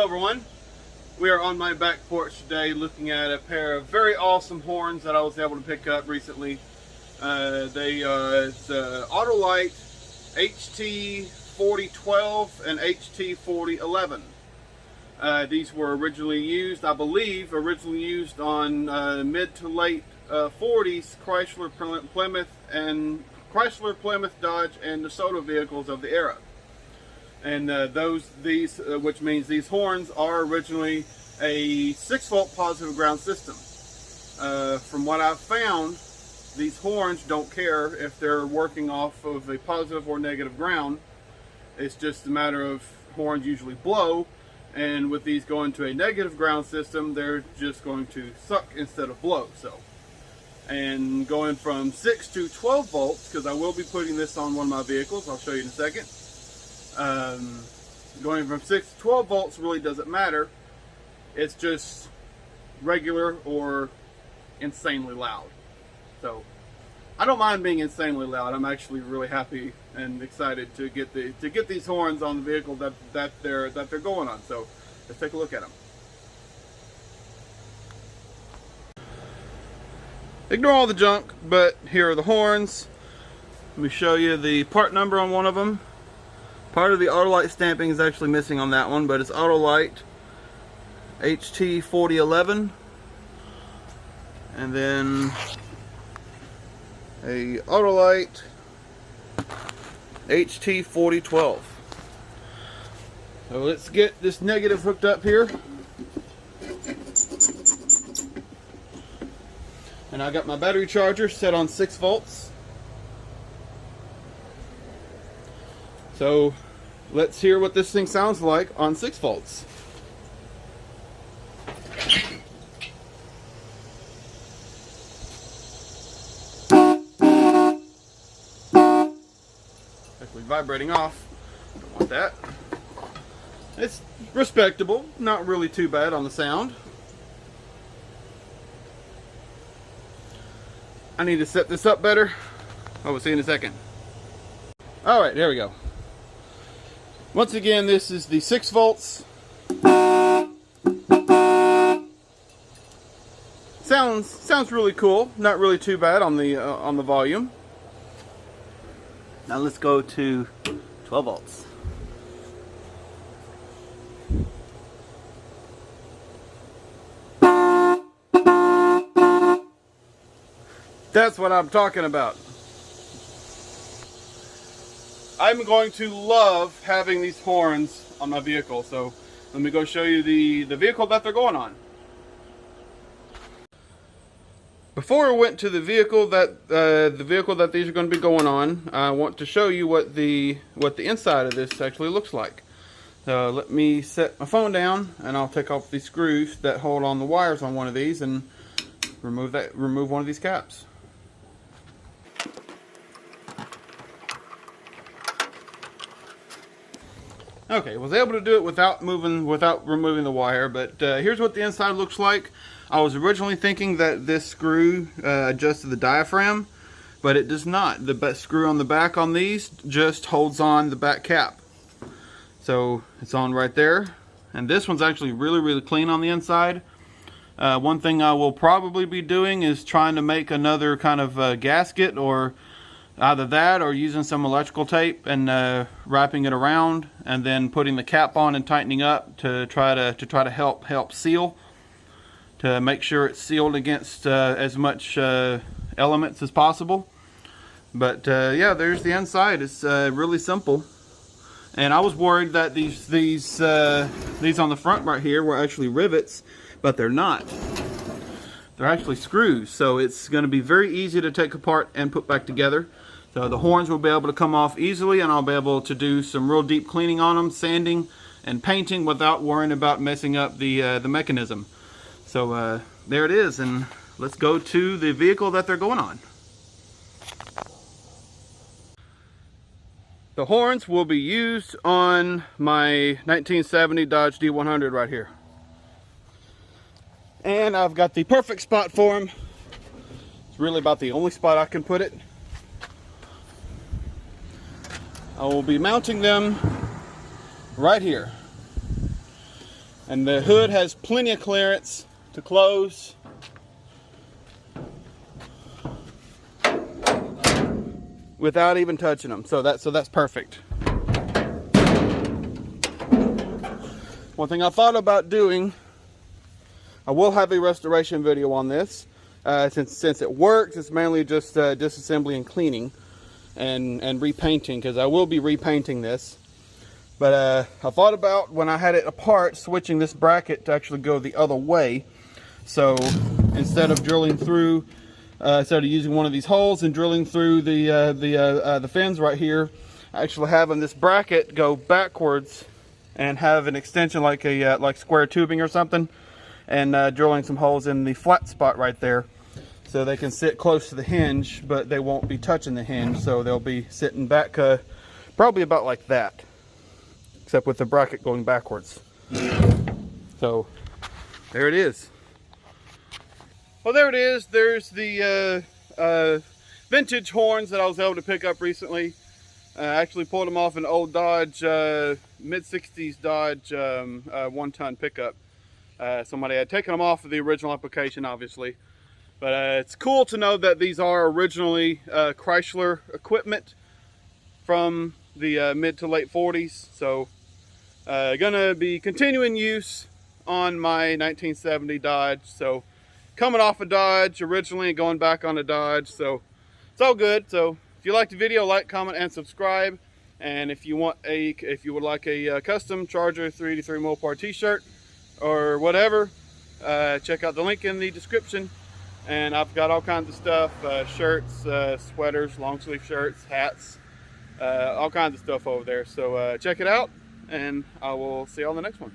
everyone. We are on my back porch today looking at a pair of very awesome horns that I was able to pick up recently. It's Autolite HT4012 and HT4011. These were originally used, I believe, on mid to late 40s Chrysler, Plymouth, Dodge, and DeSoto vehicles of the era. And which means these horns are originally a 6-volt positive ground system. From what I've found, these horns don't care if they're working off of a positive or negative ground. It's just a matter of horns usually blow, and with these going to a negative ground system, they're just going to suck instead of blow. And going from 6 to 12 volts, because I will be putting this on one of my vehicles, I'll show you in a second. Going from 6 to 12 volts really doesn't matter. It's just regular or insanely loud. So I don't mind being insanely loud. I'm actually really happy and excited to get these horns on the vehicle that they're going on. So let's take a look at them. Ignore all the junk, but here are the horns. Let me show you the part number on one of them. Part of the Autolite stamping is actually missing on that one, but it's Autolite HT4011, and then a Autolite HT4012. So let's get this negative hooked up here. And I got my battery charger set on 6 volts. So let's hear what this thing sounds like on 6 volts. Actually vibrating off. Don't want that. It's respectable, not really too bad on the sound. I need to set this up better. Oh, we'll see in a second. Alright, there we go. Once again, this is the 6 volts. Sounds really cool. Not really too bad on the volume. Now let's go to 12 volts. That's what I'm talking about. I'm going to love having these horns on my vehicle, so let me go show you the vehicle that they're going on. Before I went to the vehicle that these are going to be going on, I want to show you what the inside of this actually looks like. So let me set my phone down, and I'll take off the screws that hold on the wires on one of these and remove one of these caps. Okay, was able to do it without removing the wire, but here's what the inside looks like. I was originally thinking that this screw adjusted the diaphragm, but it does not. The screw on the back on these just holds on the back cap. So it's on right there. And this one's actually really clean on the inside. One thing I will probably be doing is trying to make another kind of gasket, or either that or using some electrical tape and wrapping it around and then putting the cap on and tightening up to try to help seal, to make sure it's sealed against as much elements as possible. But yeah, there's the inside. It's really simple. And I was worried that these on the front right here were actually rivets, but they're not. They're actually screws, so it's going to be very easy to take apart and put back together. So the horns will be able to come off easily, and I'll be able to do some real deep cleaning on them, sanding and painting, without worrying about messing up the mechanism. So there it is, and let's go to the vehicle that they're going on. The horns will be used on my 1970 Dodge D100 right here. And I've got the perfect spot for them. It's really about the only spot I can put it. I will be mounting them right here. And the hood has plenty of clearance to close. Without even touching them. So that's perfect. One thing I thought about doing, I will have a restoration video on this. Since it works, it's mainly just disassembly and cleaning and repainting, because I will be repainting this. But I thought about, when I had it apart, switching this bracket to actually go the other way. So instead of drilling through, instead of using one of these holes and drilling through the fins right here, actually having this bracket go backwards and have an extension like a like square tubing or something, and drilling some holes in the flat spot right there, so they can sit close to the hinge, but they won't be touching the hinge, so they'll be sitting back probably about like that, except with the bracket going backwards. So there it is. Well, there it is. There's the vintage horns that I was able to pick up recently. I actually pulled them off an old Dodge, mid-60s Dodge 1-ton pickup. Somebody had taken them off of the original application, obviously. But it's cool to know that these are originally Chrysler equipment from the mid to late 40s. So gonna be continuing use on my 1970 Dodge. So coming off a Dodge originally and going back on a Dodge. So it's all good. So if you liked the video, like, comment, and subscribe. And if you would like a custom Charger 383 Mopar t-shirt or whatever, check out the link in the description. And I've got all kinds of stuff, shirts, sweaters, long sleeve shirts, hats, all kinds of stuff over there. So check it out, and I will see you on the next one.